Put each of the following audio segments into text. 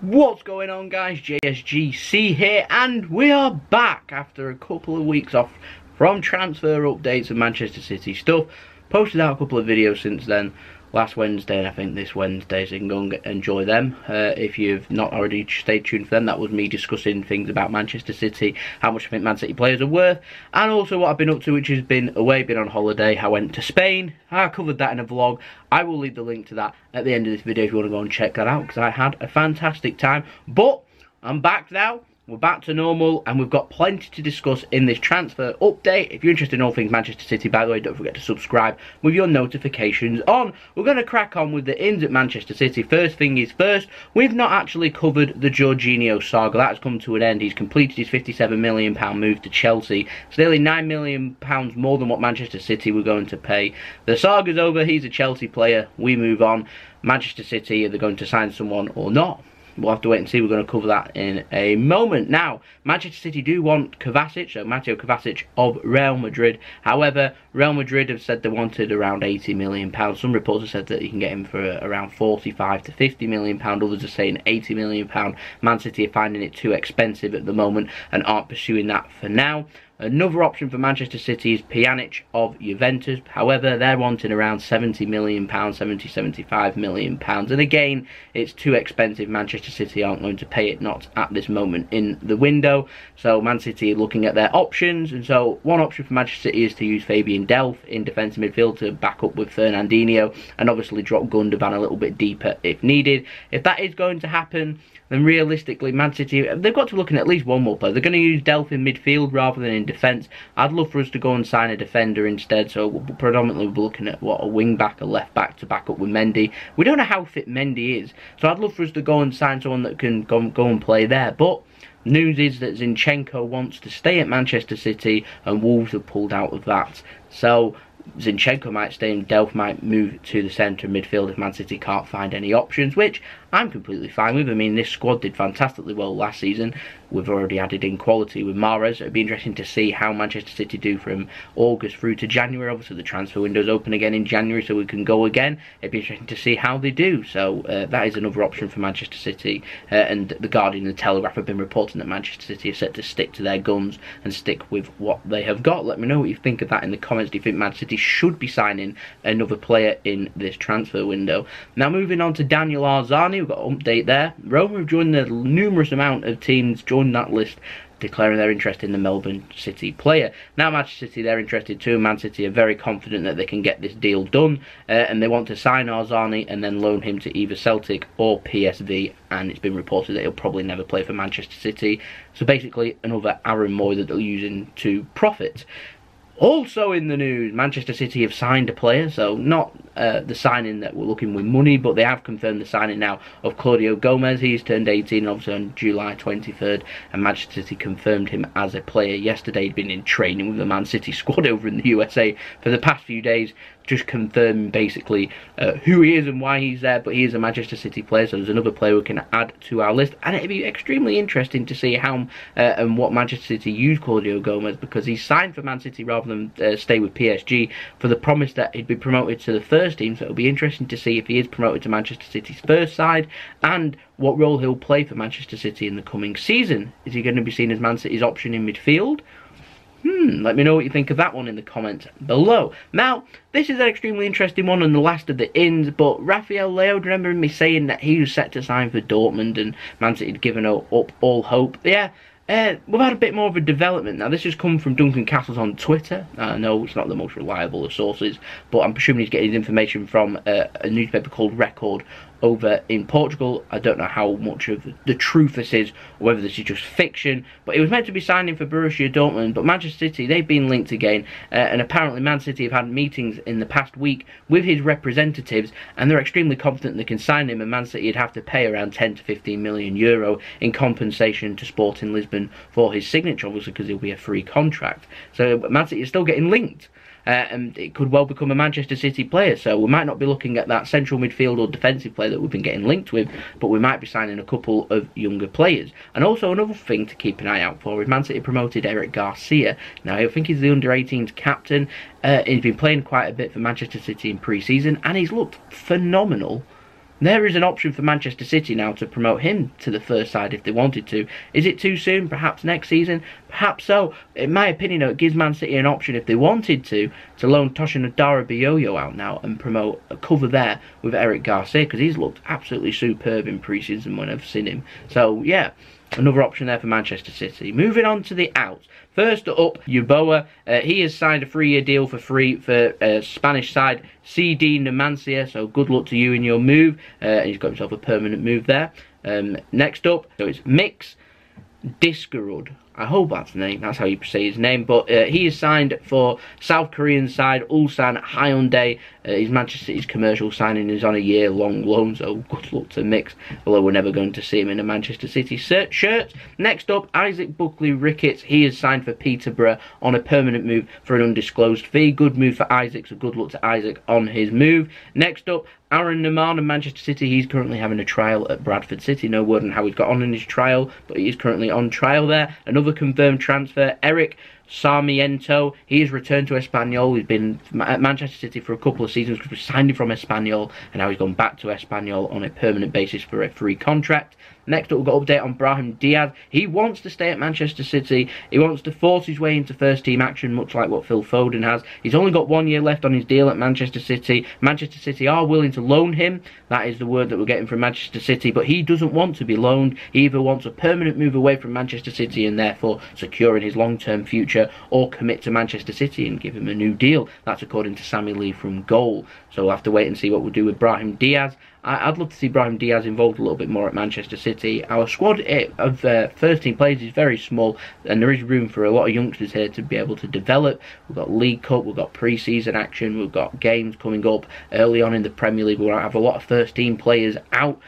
What's going on, guys? JSGC here, and we are back after a couple of weeks off from transfer updates and Manchester City stuff. Posted out a couple of videos since then, last Wednesday and I think this Wednesday, so you can go and enjoy them. If you've not already stayed tuned for them, that was me discussing things about Manchester City, how much I think Man City players are worth, and also what I've been up to, which has been away, been on holiday. I went to Spain. I covered that in a vlog. I will leave the link to that at the end of this video if you want to go and check that out, because I had a fantastic time. But I'm back now. We're back to normal, and we've got plenty to discuss in this transfer update. If you're interested in all things Manchester City, by the way, don't forget to subscribe with your notifications on. We're going to crack on with the ins at Manchester City. First thing is first, we've not actually covered the Jorginho saga. That has come to an end. He's completed his £57 million move to Chelsea. It's nearly £9 million more than what Manchester City were going to pay. The saga's over. He's a Chelsea player. We move on. Manchester City, are they going to sign someone or not? We'll have to wait and see. We're going to cover that in a moment. Now, Manchester City do want Kovacic, so Mateo Kovacic of Real Madrid. However, Real Madrid have said they wanted around £80 million. Some reports have said that you can get him for around £45 to £50 million. Others are saying £80 million. Man City are finding it too expensive at the moment and aren't pursuing that for now. Another option for Manchester City is Pjanic of Juventus. However, they're wanting around £70 million, £75 million. And again, it's too expensive. Manchester City aren't going to pay it, not at this moment in the window. So Man City are looking at their options. And so one option for Manchester City is to use Fabian Delph in defensive midfield to back up with Fernandinho, and obviously drop Gundogan a little bit deeper if needed. If that is going to happen, then realistically, Man City, they've got to look at least one more player. They're going to use Delph in midfield rather than in defence. I'd love for us to go and sign a defender instead. So predominantly we're looking at a wing back, a left back to back up with Mendy. We don't know how fit Mendy is, so I'd love for us to go and sign someone that can go and play there. But news is that Zinchenko wants to stay at Manchester City, and Wolves have pulled out of that. So Zinchenko might stay and Delph might move to the centre midfield if Man City can't find any options, which I'm completely fine with. I mean, this squad did fantastically well last season. We've already added in quality with Mahrez. It'd be interesting to see how Manchester City do from August through to January. Obviously, the transfer window's open again in January, so we can go again. It'd be interesting to see how they do. So that is another option for Manchester City. And The Guardian and The Telegraph have been reporting that Manchester City are set to stick to their guns and stick with what they have got. Let me know what you think of that in the comments. Do you think Man City should be signing another player in this transfer window? Now, moving on to Daniel Arzani. We've got an update there. Roma have joined the numerous amount of teams joined that list, declaring their interest in the Melbourne City player. Now Manchester City, they're interested too. Man City are very confident that they can get this deal done, and they want to sign Arzani and then loan him to either Celtic or PSV, and it's been reported that he'll probably never play for Manchester City. So basically another Aaron Moy that they're using to profit. Also in the news, Manchester City have signed a player, so not the signing that we're looking with money, but they have confirmed the signing now of Claudio Gomes. He's turned 18, obviously on July 23rd, and Manchester City confirmed him as a player yesterday. He'd been in training with the Man City squad over in the USA for the past few days, just confirming basically who he is and why he's there, but he is a Manchester City player, so there's another player we can add to our list, and it'd be extremely interesting to see how and what Manchester City use Claudio Gomes, because he's signed for Man City rather than stay with PSG for the promise that he'd be promoted to the first team, so it'll be interesting to see if he is promoted to Manchester City's first side and what role he'll play for Manchester City in the coming season. Is he going to be seen as Man City's option in midfield? Let me know what you think of that one in the comments below. Now, this is an extremely interesting one and the last of the ins, but Rafael Leao, remember me saying that he was set to sign for Dortmund and Man City had given up all hope? Yeah, we've had a bit more of a development. Now, this has come from Duncan Castles on Twitter. I know it's not the most reliable of sources, but I'm presuming he's getting his information from a newspaper called Record over in Portugal. I don't know how much of the truth this is, or whether this is just fiction, but he was meant to be signing for Borussia Dortmund, but Manchester City, they've been linked again, and apparently Man City have had meetings in the past week with his representatives, and they're extremely confident they can sign him, and Man City would have to pay around 10 to 15 million euro in compensation to Sporting Lisbon for his signature, obviously because it'll be a free contract. So Man City is still getting linked. And it could well become a Manchester City player, so we might not be looking at that central midfield or defensive player that we've been getting linked with, but we might be signing a couple of younger players. And also another thing to keep an eye out for is Man City promoted Erik Garcia. Now, I think he's the under-18s captain. He's been playing quite a bit for Manchester City in pre-season, and he's looked phenomenal there is an option for Manchester City now to promote him to the first side if they wanted to. Is it too soon? Perhaps next season? Perhaps so. In my opinion, though, it gives Man City an option if they wanted to loan Toshin Adarabayioyo out now and promote a cover there with Erik Garcia, because he's looked absolutely superb in pre-season when I've seen him. So, yeah, another option there for Manchester City. Moving on to the outs. First up, Yeboah. He has signed a 3-year deal for free for Spanish side CD Numancia, so good luck to you in your move. He's got himself a permanent move there. Next up, so it's Mix Diskerud. I hope that's the name, that's how you say his name, but he is signed for South Korean side Ulsan Hyundai. His Manchester City's commercial signing is on a year-long loan, so good luck to Mix, although we're never going to see him in a Manchester City shirt. Next up, Isaac Buckley-Ricketts. He is signed for Peterborough on a permanent move for an undisclosed fee. Good move for Isaac, so good luck to Isaac on his move. Next up, Aaron Neman of Manchester City. He's currently having a trial at Bradford City. No word on how he's got on in his trial, but he is currently on trial there. Another confirmed transfer, Erik Sarmiento. He has returned to Espanyol. He's been at Manchester City for a couple of seasons because we signed him from Espanyol, and now he's gone back to Espanyol on a permanent basis for a free contract. Next up, we've got an update on Brahim Diaz. He wants to stay at Manchester City. He wants to force his way into first-team action, much like what Phil Foden has. He's only got 1 year left on his deal at Manchester City. Manchester City are willing to loan him. That is the word that we're getting from Manchester City. But he doesn't want to be loaned. He either wants a permanent move away from Manchester City and therefore securing his long-term future, or commit to Manchester City and give him a new deal. That's according to Sammy Lee from Goal. So we'll have to wait and see what we'll do with Brahim Diaz. I'd love to see Brahim Diaz involved a little bit more at Manchester City. Our squad of first-team players is very small, and there is room for a lot of youngsters here to be able to develop. We've got League Cup, we've got pre-season action, we've got games coming up early on in the Premier League. We'll have a lot of first-team players out.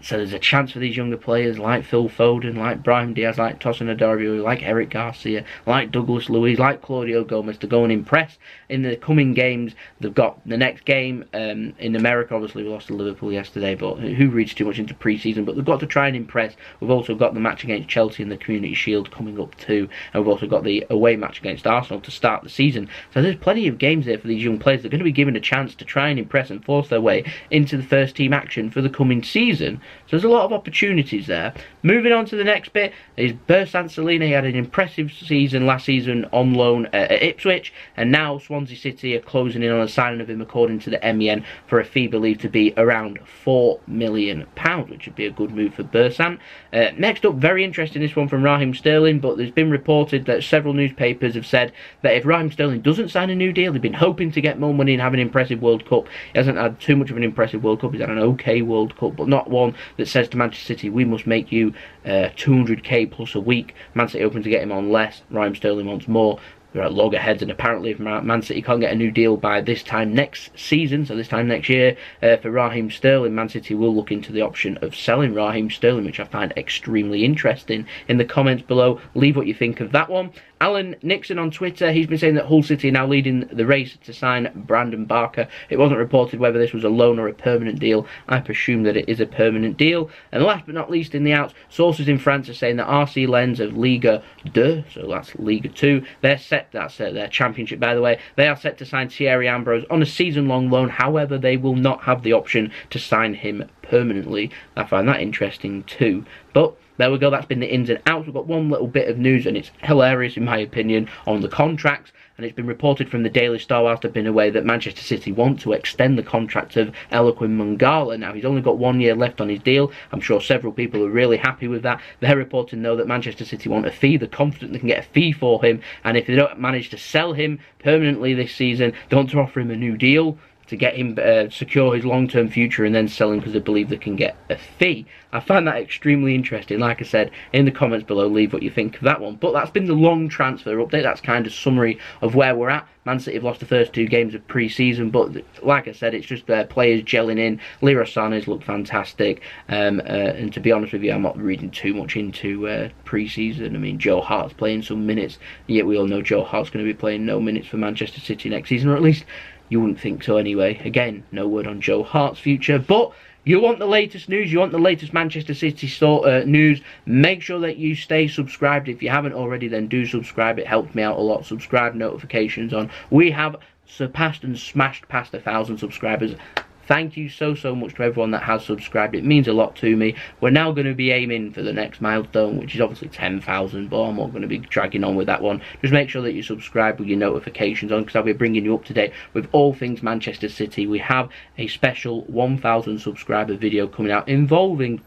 So there's a chance for these younger players like Phil Foden, like Brahim Diaz, like Toshin Adarabayioyo, like Erik Garcia, like Douglas Luiz, like Claudio Gomes to go and impress in the coming games. They've got the next game in America. Obviously, we lost to Liverpool yesterday, but who reads too much into pre-season? But they've got to try and impress. We've also got the match against Chelsea in the Community Shield coming up too, and we've also got the away match against Arsenal to start the season. So there's plenty of games there for these young players. They're going to be given a chance to try and impress and force their way into the first-team action for the coming season. So there's a lot of opportunities there. Moving on to the next bit is Bersant Salina. He had an impressive season last season on loan at Ipswich, and now Swansea City are closing in on a signing of him according to the MEN for a fee believed to be around £4 million, which would be a good move for Bersant. Next up, very interesting, this one from Raheem Sterling, but there's been reported that several newspapers have said that if Raheem Sterling doesn't sign a new deal, they've been hoping to get more money and have an impressive World Cup. He hasn't had too much of an impressive World Cup. He's had an okay World Cup, but not one that says to Manchester City, we must make you 200k plus a week. Man City hoping to get him on less. Raheem Sterling wants more. They're at loggerheads, and apparently if Man City can't get a new deal by this time next season, so this time next year, for Raheem Sterling, Man City will look into the option of selling Raheem Sterling, which I find extremely interesting. In the comments below, leave what you think of that one. Alan Nixon on Twitter, he's been saying that Hull City are now leading the race to sign Brandon Barker. It wasn't reported whether this was a loan or a permanent deal. I presume that it is a permanent deal. And last but not least in the outs, sources in France are saying that RC Lens of Liga 2, so that's Liga 2, they're set, that's their championship by the way, they are set to sign Thierry Ambrose on a season-long loan. However, they will not have the option to sign him permanently. I find that interesting too. But there we go, that's been the ins and outs. We've got one little bit of news, and it's hilarious in my opinion, on the contracts. And it's been reported from the Daily Star whilst I've been away that Manchester City want to extend the contract of Eloquim Mangala. Now, he's only got 1 year left on his deal. I'm sure several people are really happy with that. They're reporting, though, that Manchester City want a fee. They're confident they can get a fee for him. And if they don't manage to sell him permanently this season, they want to offer him a new deal to get him secure his long-term future and then sell him because they believe they can get a fee. I find that extremely interesting. Like I said, in the comments below, leave what you think of that one. But that's been the long transfer update. That's kind of summary of where we're at. Man City have lost the first 2 games of pre-season, but like I said, it's just players gelling in. Leroy Sané's looked fantastic, and to be honest with you, I'm not reading too much into pre-season. I mean, Joe Hart's playing some minutes, yet we all know Joe Hart's going to be playing no minutes for Manchester City next season, or at least you wouldn't think so anyway. Again, no word on Joe Hart's future, but you want the latest news, you want the latest Manchester City news, make sure that you stay subscribed. If you haven't already, then do subscribe. It helps me out a lot. Subscribe, notifications on. We have surpassed and smashed past 1,000 subscribers. Thank you so much to everyone that has subscribed. It means a lot to me. We're now going to be aiming for the next milestone, which is obviously 10,000, but I'm not going to be dragging on with that one. Just make sure that you subscribe with your notifications on, because I'll be bringing you up to date with all things Manchester City. We have a special 1,000 subscriber video coming out involving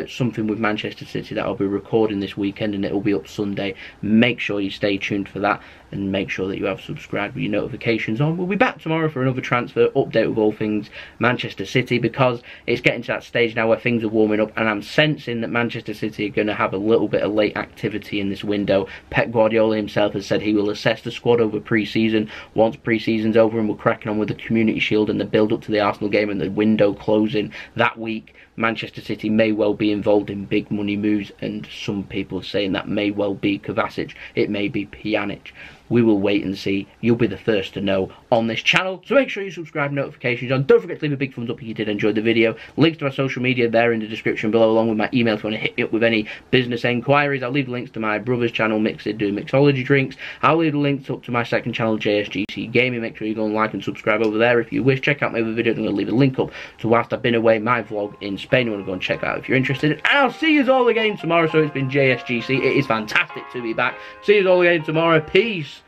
something with Manchester City that I'll be recording this weekend, and it will be up Sunday. Make sure you stay tuned for that, and make sure that you have subscribed with your notifications on. We'll be back tomorrow for another transfer update with all things Manchester City, because it's getting to that stage now where things are warming up, and I'm sensing that Manchester City are going to have a little bit of late activity in this window. Pep Guardiola himself has said he will assess the squad over pre-season. Once pre-season's over and we're cracking on with the Community Shield and the build-up to the Arsenal game and the window closing that week, Manchester City may well be involved in big money moves, and some people are saying that may well be Kovacic, it may be Pjanic. We will wait and see. You'll be the first to know on this channel. So make sure you subscribe, notifications on. Don't forget to leave a big thumbs up if you did enjoy the video. Links to my social media there in the description below, along with my email if you want to hit me up with any business enquiries. I'll leave links to my brother's channel, Mixed, doing mixology drinks. I'll leave links up to my second channel, JSGC Gaming. Make sure you go and like and subscribe over there if you wish. Check out my other videos. I'm going to leave a link up to whilst I've been away, my vlog in Spain. You want to go and check that out if you're interested. And I'll see you all again tomorrow. So it's been JSGC. It is fantastic to be back. See you all again tomorrow. Peace.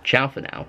Ciao for now.